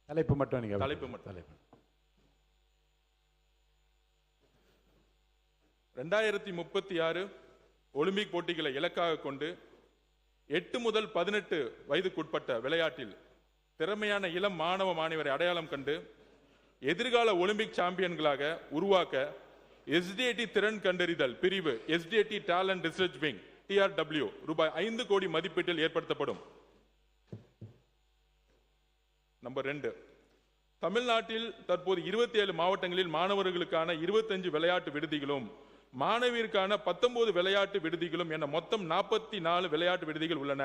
தலைப்பு மட்டும் நீங்க தலைப்பு மட்டும். தலைப்பு 2036 ஒலிம்பிக் போட்டிகளை இலக்காக கொண்டு 8 முதல் 18 வயதுக்குட்பட்ட விளையாட்டில் திறமையான இளம் மாணவ மாணவரை அடையாளம் கண்டு எதிர்கால ஒலிம்பிக் சாம்பியன்களாக உருவாக்க SDAT திறன் கண்டறிதல் பிரிவு SDAT talent research wing TRW ரூபாய் 5 கோடி மதிப்பீட்டில் ஏற்படுத்தப்படும். நம்பர் 2, தமிழ்நாட்டில் தற்போது 27 மாவட்டங்களில் மாணவர்களுக்கான 25 விளையாட்டு விடுதிகளும் மாணவியருக்கான 19 விளையாட்டு விடுதிகளும் என மொத்தம் 44 விளையாட்டு விடுதிகள் உள்ளன.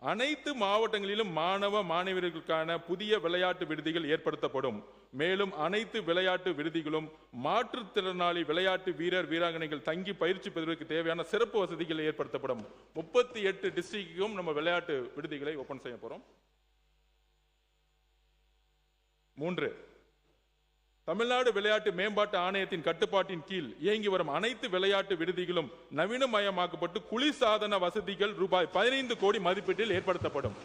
அனைத்து மாவட்டங்களிலும் மாணவ மாணவியர்களுக்கான புதிய விளையாட்டு விடுதிகள் ஏற்படுத்தப்படும். மேலும் அனைத்து விளையாட்டு விடுதிகளும் மாற்றுத்திறனாளி விளையாட்டு வீரர் வீராங்கனைகள் தங்கி பயிற்சி பெறுவதற்கு தேவையான சிறப்பு வசதிகள் ஏற்படுத்தப்படும். 38 டிஸ்ட்ரிக்டும் நம்ம விளையாட்டு விடுதிகளை ஓபன் செய்ய போறோம். 3, தமிழ்நாடு விளையாட்டு மேம்பாட்டு ஆணையத்தின் கட்டுப்பாட்டின் கீழ் இயங்கி வரும் அனைத்து விளையாட்டு விடுதிகளும் நவீனமயமாக்கப்பட்டு குளிர்சாதன வசதிகள் ரூபாய் 15 கோடி மதிப்பீட்டில் ஏற்படுத்தப்படும்.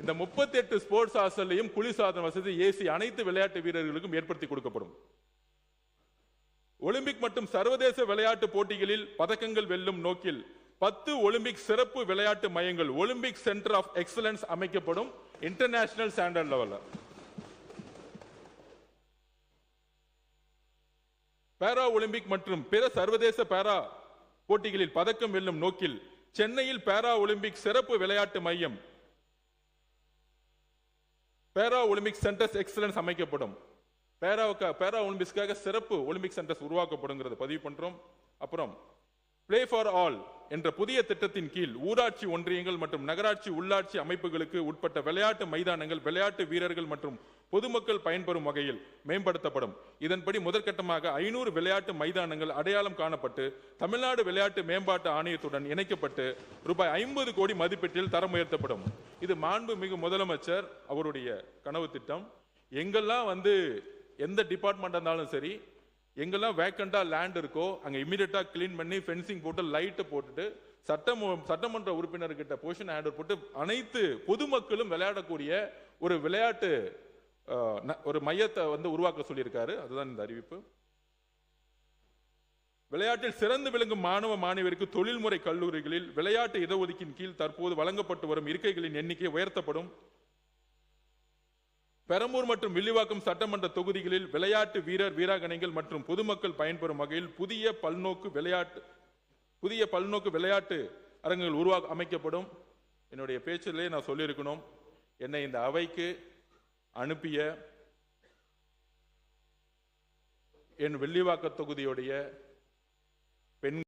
இந்த 38 ஸ்போர்ட்ஸ் ஹாஸ்டல்லையும் குளிர்சாதன வசதி AC அனைத்து விளையாட்டு வீரர்களுக்கும் ஏற்படுத்தி கொடுக்கப்படும். ஒலிம்பிக் மற்றும் சர்வதேச விளையாட்டு போட்டிகளில் பதக்கங்கள் வெல்லும் நோக்கில் 10 ஒலிம்பிக் சிறப்பு விளையாட்டு மையங்கள் ஒலிம்பிக் சென்டர் ஆஃப் எக்ஸலன்ஸ் அமைக்கப்படும். இன்டர்நேஷனல் ஸ்டாண்டர்ட் லெவலில் பாரா ஒலிம்பிக் மற்றும் பிற சர்வதேச பாரா போட்டிகளில் பதக்கம் வெல்லும் நோக்கில் சென்னையில் பாரா ஒலிம்பிக் சிறப்பு விளையாட்டு மையம் பாரா ஒலிம்பிக் சென்டர்ஸ் எக்ஸலன்ஸ் அமைக்கப்படும். பாரா ஒலிம்பிக்ஸ்க்காக சிறப்பு ஒலிம்பிக் சென்டர்ஸ் உருவாக்கப்படுங்கிறத பதிவு பண்றோம். அப்புறம் பிளே ஃபார் ஆல் என்ற புதிய திட்டத்தின் கீழ் ஊராட்சி ஒன்றியங்கள் மற்றும் நகராட்சி உள்ளாட்சி அமைப்புகளுக்கு உட்பட்ட விளையாட்டு மைதானங்கள் விளையாட்டு வீரர்கள் மற்றும் பொதுமக்கள் பயன்பெறும் வகையில் மேம்படுத்தப்படும். இதன்படி முதற்கட்டமாக 500 விளையாட்டு மைதானங்கள் அடையாளம் காணப்பட்டு தமிழ்நாடு விளையாட்டு மேம்பாட்டு ஆணையத்துடன் இணைக்கப்பட்டு ரூபாய் 50 கோடி மதிப்பீட்டில் தரம் உயர்த்தப்படும். இது மாண்புமிகு முதலமைச்சர் அவருடைய கனவு திட்டம். எங்கெல்லாம் எந்த டிபார்ட்மெண்ட் இருந்தாலும் சரி, எங்கெல்லாம் வேக்கண்டா லேண்ட் இருக்கோ அங்க இமிடியேட்டா கிளீன் பண்ணி ஃபென்சிங் போட்டு லைட் போட்டுட்டு சட்டமன்ற உறுப்பினர்கிட்ட பொசிஷன் ஹேண்ட் போட்டு அனைத்து பொதுமக்களும் விளையாடக்கூடிய ஒரு விளையாட்டு ஒரு மையத்தை உருவாக்க சொல்லியிருக்காரு. அதுதான் இந்த அறிவிப்பு. விளையாட்டில் சிறந்து விளங்கும் மாணவ மாணவியருக்கு தொழில்முறை கல்லூரிகளில் விளையாட்டு இடஒதுக்கீட்டின் கீழ் தற்போது வழங்கப்பட்டு வரும் இருக்கைகளின் எண்ணிக்கை உயர்த்தப்படும். பெரம்பூர் மற்றும் வில்லிவாக்கம் சட்டமன்ற தொகுதிகளில் விளையாட்டு வீரர் வீராங்கனைகள் மற்றும் பொதுமக்கள் பயன்பெறும் வகையில் புதிய பல்நோக்கு விளையாட்டு அரங்குகள் அமைக்கப்படும். என்னுடைய பேச்சிலே நான் சொல்லியிருக்கணும், என்னை இந்த அவைக்கு அனுப்பிய என் வில்லிவாக்க தொகுதியுடைய பெண்